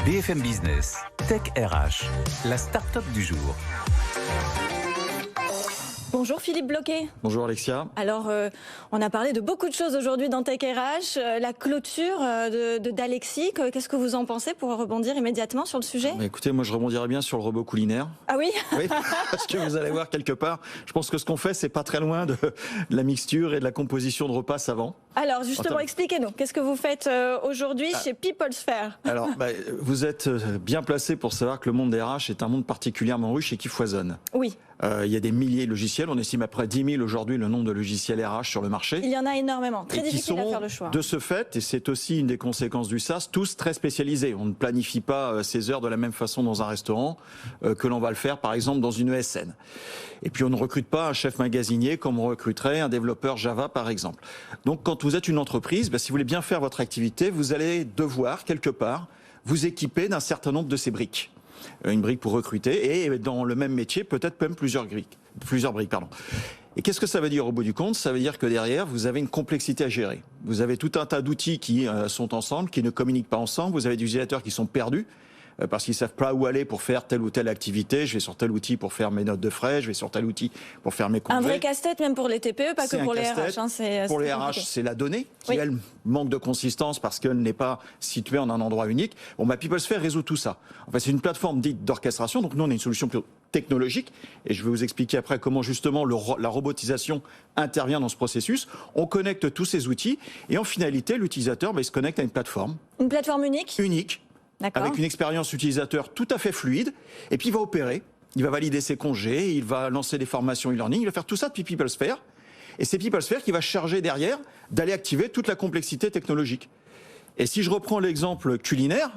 BFM Business, Tech RH, la start-up du jour. Bonjour Philippe Bloquet. Bonjour Alexia. Alors, on a parlé de beaucoup de choses aujourd'hui dans Tech RH. La clôture d'Alexis, qu'est-ce que vous en pensez pour rebondir immédiatement sur le sujet ? Écoutez, moi je rebondirais bien sur le robot culinaire. Ah oui ? Oui, parce que vous allez voir quelque part, je pense que ce qu'on fait, c'est pas très loin de la mixture et de la composition de repas savants. Alors justement, expliquez-nous, qu'est-ce que vous faites aujourd'hui chez PeopleSphere ? Alors, vous êtes bien placé pour savoir que le monde des RH est un monde particulièrement riche et qui foisonne. Oui. Il y a des milliers de logiciels, on estime à près 10 000 aujourd'hui le nombre de logiciels RH sur le marché. Il y en a énormément, très difficile à faire le choix. De ce fait, et c'est aussi une des conséquences du SaaS, tous très spécialisés. On ne planifie pas ses heures de la même façon dans un restaurant que l'on va le faire par exemple dans une ESN. Et puis on ne recrute pas un chef magasinier comme on recruterait un développeur Java par exemple. Donc quand vous êtes une entreprise, si vous voulez bien faire votre activité, vous allez devoir quelque part vous équiper d'un certain nombre de ces briques. Une brique pour recruter et dans le même métier, peut-être même plusieurs briques. Et qu'est-ce que ça veut dire au bout du compte ? Ça veut dire que derrière, vous avez une complexité à gérer. Vous avez tout un tas d'outils qui sont ensemble, qui ne communiquent pas ensemble. Vous avez des utilisateurs qui sont perdus parce qu'ils savent pas où aller pour faire telle ou telle activité. Je vais sur tel outil pour faire mes notes de frais, je vais sur tel outil pour faire mes congés. Un vrai casse-tête même pour les TPE, pas que pour les RH. Pour les RH, c'est la donnée qui, elle, manque de consistance parce qu'elle n'est pas située en un endroit unique. PeopleSphere résout tout ça. En fait, c'est une plateforme dite d'orchestration. Donc nous, on a une solution plutôt technologique. Et je vais vous expliquer après comment justement la robotisation intervient dans ce processus. On connecte tous ces outils et en finalité, l'utilisateur il se connecte à une plateforme. Une plateforme unique ? Unique. Avec une expérience utilisateur tout à fait fluide, et puis il va opérer, il va valider ses congés, il va lancer des formations e-learning, il va faire tout ça depuis PeopleSphere, et c'est PeopleSphere qui va charger derrière d'aller activer toute la complexité technologique. Et si je reprends l'exemple culinaire,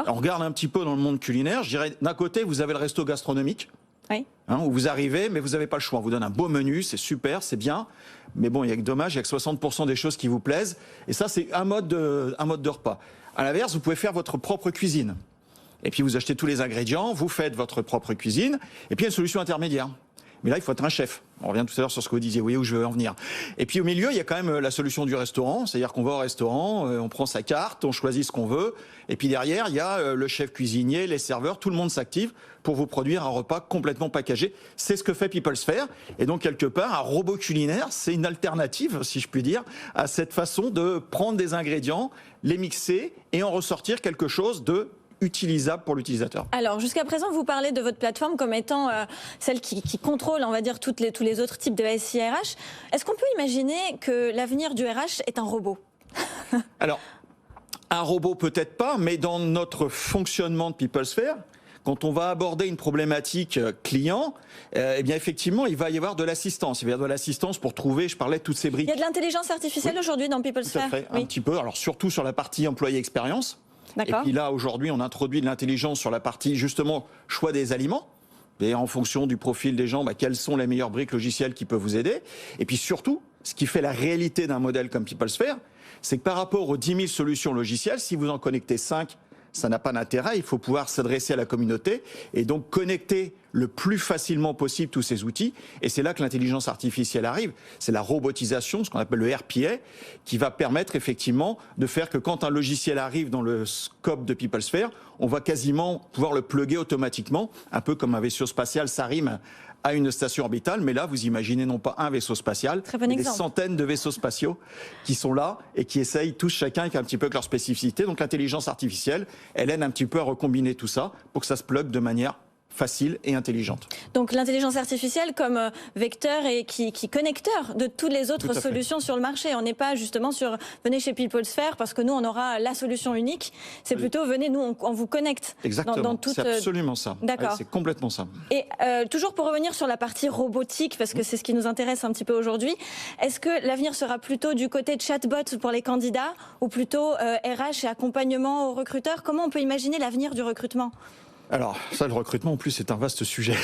on regarde un petit peu dans le monde culinaire, je dirais d'un côté vous avez le resto gastronomique, où vous arrivez, mais vous n'avez pas le choix. On vous donne un beau menu, c'est super, c'est bien. Mais bon, il y a que dommage, il y a que 60% des choses qui vous plaisent. Et ça, c'est un mode de repas. À l'inverse, vous pouvez faire votre propre cuisine. Et puis vous achetez tous les ingrédients, vous faites votre propre cuisine. Et puis il y a une solution intermédiaire. Mais là, il faut être un chef. On revient tout à l'heure sur ce que vous disiez, vous voyez où je veux en venir. Et puis au milieu, il y a quand même la solution du restaurant, c'est-à-dire qu'on va au restaurant, on prend sa carte, on choisit ce qu'on veut, et puis derrière, il y a le chef cuisinier, les serveurs, tout le monde s'active pour vous produire un repas complètement packagé. C'est ce que fait PeopleSphere. Et donc, quelque part, un robot culinaire, c'est une alternative, si je puis dire, à cette façon de prendre des ingrédients, les mixer et en ressortir quelque chose de utilisable pour l'utilisateur. Alors, jusqu'à présent, vous parlez de votre plateforme comme étant celle qui contrôle, on va dire, tous les autres types de SIRH. Est-ce qu'on peut imaginer que l'avenir du RH est un robot ? Alors, un robot peut-être pas, mais dans notre fonctionnement de PeopleSphere, quand on va aborder une problématique client, eh bien effectivement, il va y avoir de l'assistance. Il va y avoir de l'assistance pour trouver, je parlais de toutes ces briques. Il y a de l'intelligence artificielle aujourd'hui dans PeopleSphere ? Tout à fait, un petit peu. Alors surtout sur la partie employé expérience. Et puis là, aujourd'hui, on introduit de l'intelligence sur la partie, justement, choix des aliments. Et en fonction du profil des gens, quelles sont les meilleures briques logicielles qui peuvent vous aider. Et puis surtout, ce qui fait la réalité d'un modèle comme PeopleSphere, c'est que par rapport aux 10 000 solutions logicielles, si vous en connectez 5, ça n'a pas d'intérêt. Il faut pouvoir s'adresser à la communauté et donc connecter le plus facilement possible tous ces outils. Et c'est là que l'intelligence artificielle arrive. C'est la robotisation, ce qu'on appelle le RPA, qui va permettre effectivement de faire que quand un logiciel arrive dans le scope de PeopleSphere, on va quasiment pouvoir le plugger automatiquement, un peu comme un vaisseau spatial s'arrime à une station orbitale, mais là, vous imaginez non pas un vaisseau spatial, mais des centaines de vaisseaux spatiaux qui sont là et qui essayent tous chacun avec un petit peu avec leur spécificité. Donc l'intelligence artificielle, elle aide un petit peu à recombiner tout ça pour que ça se plug de manière facile et intelligente. Donc l'intelligence artificielle comme vecteur et qui connecteur de toutes les autres solutions sur le marché. On n'est pas justement sur venez chez PeopleSphere parce que nous on aura la solution unique. C'est plutôt venez nous on vous connecte. Exactement. C'est absolument ça. D'accord. C'est complètement ça. Et toujours pour revenir sur la partie robotique parce que c'est ce qui nous intéresse un petit peu aujourd'hui. Est-ce que l'avenir sera plutôt du côté de chatbot pour les candidats ou plutôt RH et accompagnement aux recruteurs ? Comment on peut imaginer l'avenir du recrutement ? Alors, ça, le recrutement, en plus, c'est un vaste sujet.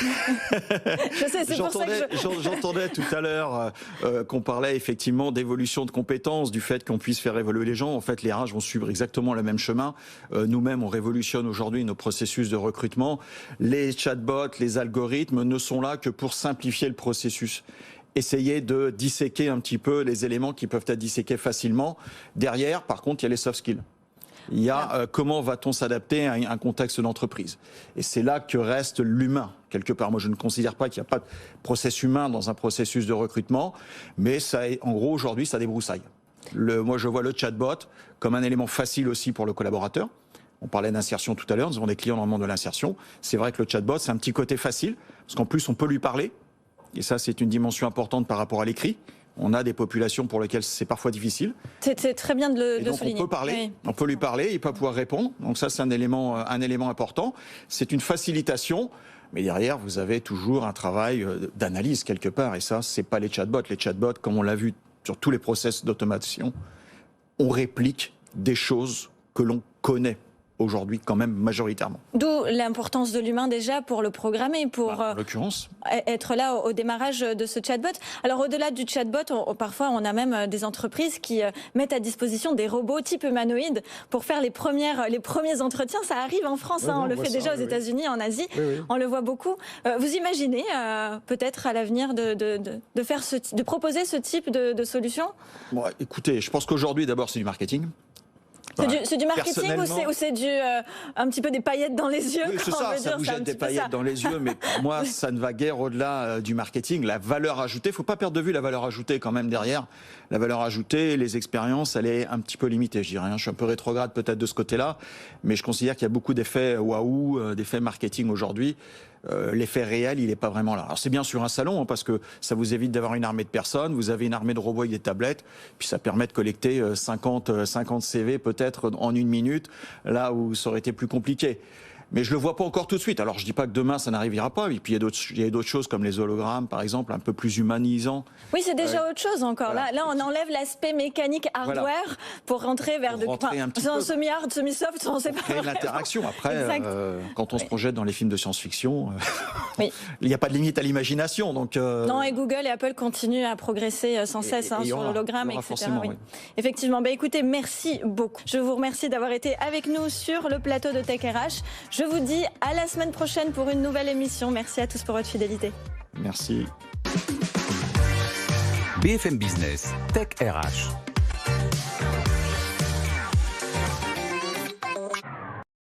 Je sais, c'est pour ça que J'entendais tout à l'heure qu'on parlait effectivement d'évolution de compétences, du fait qu'on puisse faire évoluer les gens. En fait, les RH vont suivre exactement le même chemin. Nous-mêmes, on révolutionne aujourd'hui nos processus de recrutement. Les chatbots, les algorithmes ne sont là que pour simplifier le processus. Essayer de disséquer un petit peu les éléments qui peuvent être disséqués facilement. Derrière, par contre, il y a les soft skills. Il y a comment va-t-on s'adapter à un contexte d'entreprise. Et c'est là que reste l'humain, quelque part. Moi, je ne considère pas qu'il n'y a pas de process humain dans un processus de recrutement, mais ça, en gros, aujourd'hui, ça débroussaille. Moi, je vois le chatbot comme un élément facile aussi pour le collaborateur. On parlait d'insertion tout à l'heure, nous avons des clients dans le monde de l'insertion. C'est vrai que le chatbot, c'est un petit côté facile, parce qu'en plus, on peut lui parler. Et ça, c'est une dimension importante par rapport à l'écrit. On a des populations pour lesquelles c'est parfois difficile. C'est très bien de le souligner. On peut parler, on peut lui parler, il peut pouvoir répondre. Donc ça, c'est un élément important. C'est une facilitation, mais derrière, vous avez toujours un travail d'analyse quelque part. Et ça, c'est pas les chatbots. Les chatbots, comme on l'a vu sur tous les process d'automation, on réplique des choses que l'on connaît aujourd'hui quand même majoritairement. D'où l'importance de l'humain déjà pour le programmer, pour en l'occurrence être là au démarrage de ce chatbot. Alors au-delà du chatbot, parfois on a même des entreprises qui mettent à disposition des robots type humanoïdes pour faire les premiers entretiens. Ça arrive en France, on le fait déjà aux États-Unis, en Asie, on le voit beaucoup. Vous imaginez peut-être à l'avenir de proposer ce type de solution? Bon, écoutez, je pense qu'aujourd'hui d'abord c'est du marketing. C'est du marketing ou c'est un petit peu des paillettes dans les yeux? Oui, c'est ça vous jette des paillettes dans les yeux, mais pour moi, ça ne va guère au-delà du marketing. La valeur ajoutée, il ne faut pas perdre de vue la valeur ajoutée quand même derrière. La valeur ajoutée, les expériences, elle est un petit peu limitée, je dirais. Je suis un peu rétrograde peut-être de ce côté-là, mais je considère qu'il y a beaucoup d'effets waouh, d'effets marketing aujourd'hui. L'effet réel, il n'est pas vraiment là. Alors c'est bien sur un salon, parce que ça vous évite d'avoir une armée de personnes, vous avez une armée de robots avec des tablettes, puis ça permet de collecter 50 CV peut-être en une minute, là où ça aurait été plus compliqué. Mais je le vois pas encore tout de suite. Alors je dis pas que demain ça n'arrivera pas. Et puis il y a d'autres choses comme les hologrammes, par exemple, un peu plus humanisants. Oui, c'est déjà autre chose encore. Voilà. Là, on enlève l'aspect mécanique hardware pour rentrer vers semi-hard, semi-soft, on sait pas. Créer l'interaction. Après, quand on se projette dans les films de science-fiction, il n'y a pas de limite à l'imagination. Donc non, et Google et Apple continuent à progresser sans cesse sur l'hologramme, etc. Oui. Effectivement. Écoutez, merci beaucoup. Je vous remercie d'avoir été avec nous sur le plateau de Tech RH. Je vous dis à la semaine prochaine pour une nouvelle émission. Merci à tous pour votre fidélité. Merci. BFM Business, Tech RH.